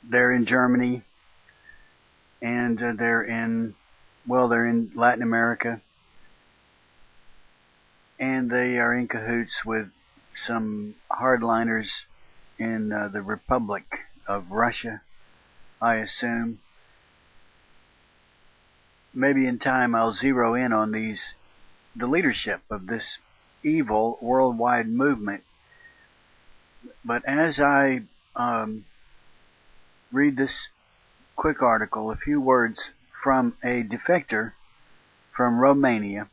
They're in Germany, and they're in Latin America, and they are in cahoots with some hardliners in the Republic of Russia, I assume. Maybe in time I'll zero in on the leadership of this evil worldwide movement. But as I read this quick article, a few words from a defector from Romania,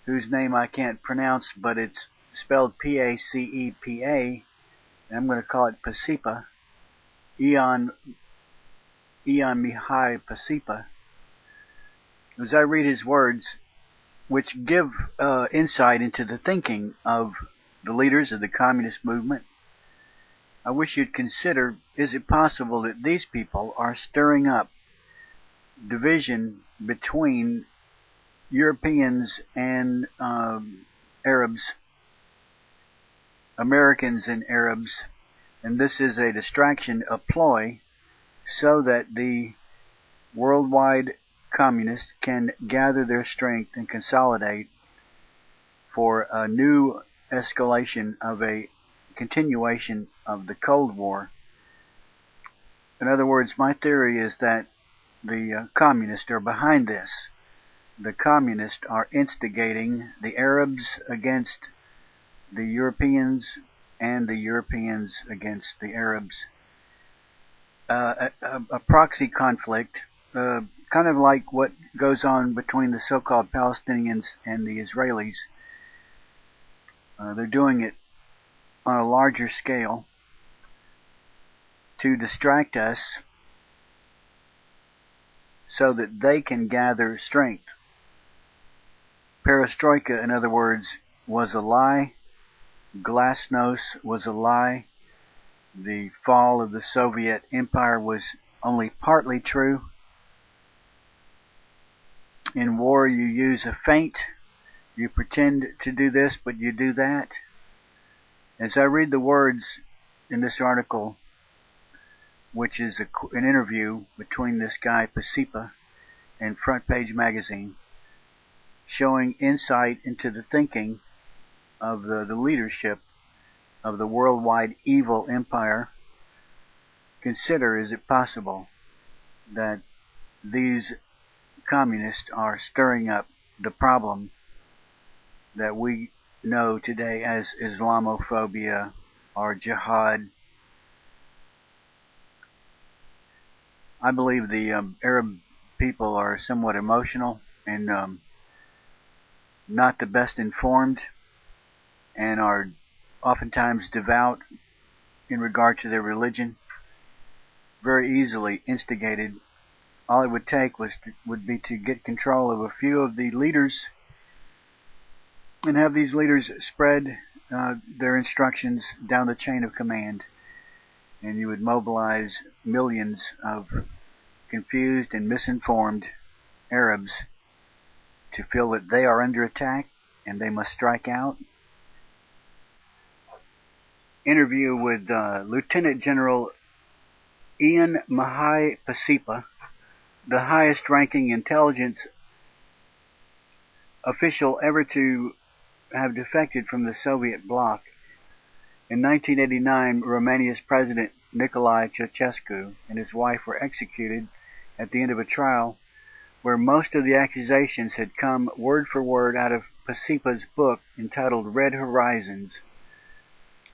whose name I can't pronounce, but it's spelled Pacepa, and I'm going to call it Pacepa, Ion Pacepa. As I read his words, which give insight into the thinking of the leaders of the communist movement, I wish you'd consider, is it possible that these people are stirring up division between Europeans and Arabs, Americans and Arabs, and this is a distraction, a ploy, so that the worldwide communists can gather their strength and consolidate for a new escalation of a continuation of the Cold War. In other words, my theory is that the communists are behind this. The communists are instigating the Arabs against the Europeans and the Europeans against the Arabs. A proxy conflict, kind of like what goes on between the so-called Palestinians and the Israelis. They're doing it on a larger scale to distract us so that they can gather strength. Perestroika, in other words, was a lie. Glasnost was a lie. The fall of the Soviet Empire was only partly true. In war, you use a feint. You pretend to do this, but you do that. As I read the words in this article, which is an interview between this guy Pacepa and Front Page Magazine, showing insight into the thinking of the leadership of the worldwide evil empire, consider, is it possible that these communists are stirring up the problem that we know today as Islamophobia or Jihad? I believe the Arab people are somewhat emotional and not the best informed, and are oftentimes devout in regard to their religion, very easily instigated. All it would take would be to get control of a few of the leaders and have these leaders spread their instructions down the chain of command, and you would mobilize millions of confused and misinformed Arabs to feel that they are under attack and they must strike out. Interview with Lieutenant General Ion Pacepa, the highest ranking intelligence official ever to have defected from the Soviet bloc. In 1989, Romania's President Nicolae Ceausescu and his wife were executed at the end of a trial where most of the accusations had come word for word out of Pacepa's book entitled Red Horizons,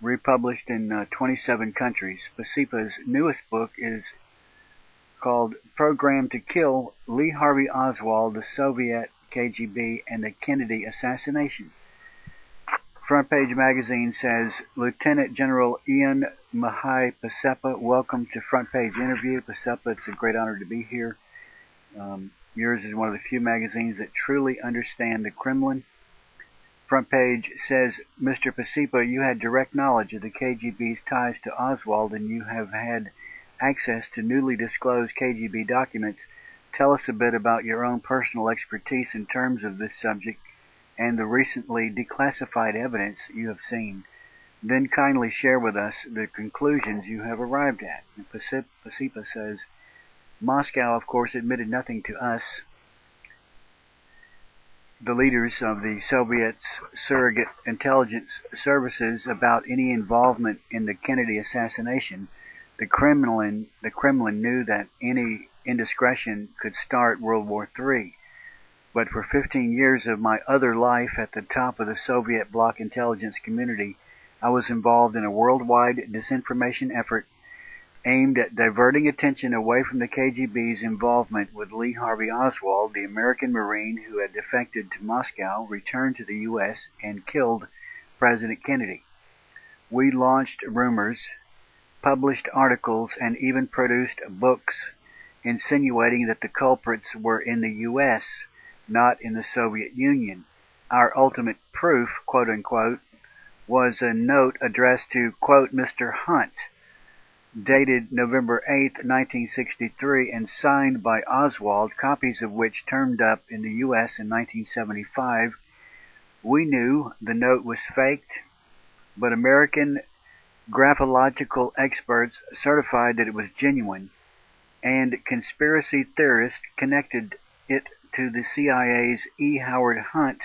republished in 27 countries. Pacepa's newest book is called Program to Kill Lee Harvey Oswald, the Soviet KGB, and the Kennedy Assassination. Front Page Magazine says, Lieutenant General Ion Pacepa, welcome to Front Page Interview. Pacepa, it's a great honor to be here. Yours is one of the few magazines that truly understand the Kremlin. Front Page says, Mr. Pacepa, you had direct knowledge of the KGB's ties to Oswald, and you have had access to newly disclosed KGB documents. Tell us a bit about your own personal expertise in terms of this subject and the recently declassified evidence you have seen. Then kindly share with us the conclusions you have arrived at. And Pacepa says, Moscow, of course, admitted nothing to us, the leaders of the Soviet's surrogate intelligence services, about any involvement in the Kennedy assassination. The Kremlin knew that any indiscretion could start World War III. But for 15 years of my other life at the top of the Soviet bloc intelligence community, I was involved in a worldwide disinformation effort aimed at diverting attention away from the KGB's involvement with Harvey Oswald, the American Marine who had defected to Moscow, returned to the U.S., and killed President Kennedy. We launched rumors, published articles, and even produced books insinuating that the culprits were in the U.S., not in the Soviet Union. Our ultimate proof, quote unquote, was a note addressed to, quote, Mr. Hunt, dated November 8, 1963, and signed by Oswald, copies of which turned up in the U.S. in 1975. We knew the note was faked, but American graphological experts certified that it was genuine, and conspiracy theorists connected it to the CIA's E. Howard Hunt,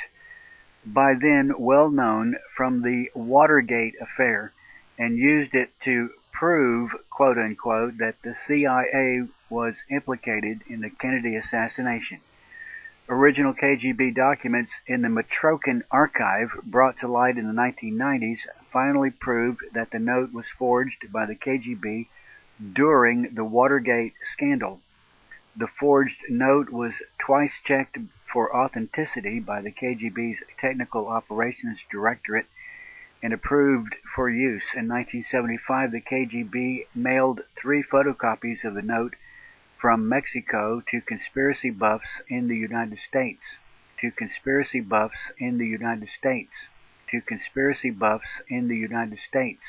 by then well known from the Watergate affair, and used it to prove, quote unquote, that the CIA was implicated in the Kennedy assassination. Original KGB documents in the Matrokin archive, brought to light in the 1990s, finally proved that the note was forged by the KGB during the Watergate scandal. The forged note was twice checked for authenticity by the KGB's Technical Operations Directorate and approved for use. In 1975, the KGB mailed 3 photocopies of the note from Mexico to conspiracy buffs in the United States. To conspiracy buffs in the United States. To conspiracy buffs in the United States.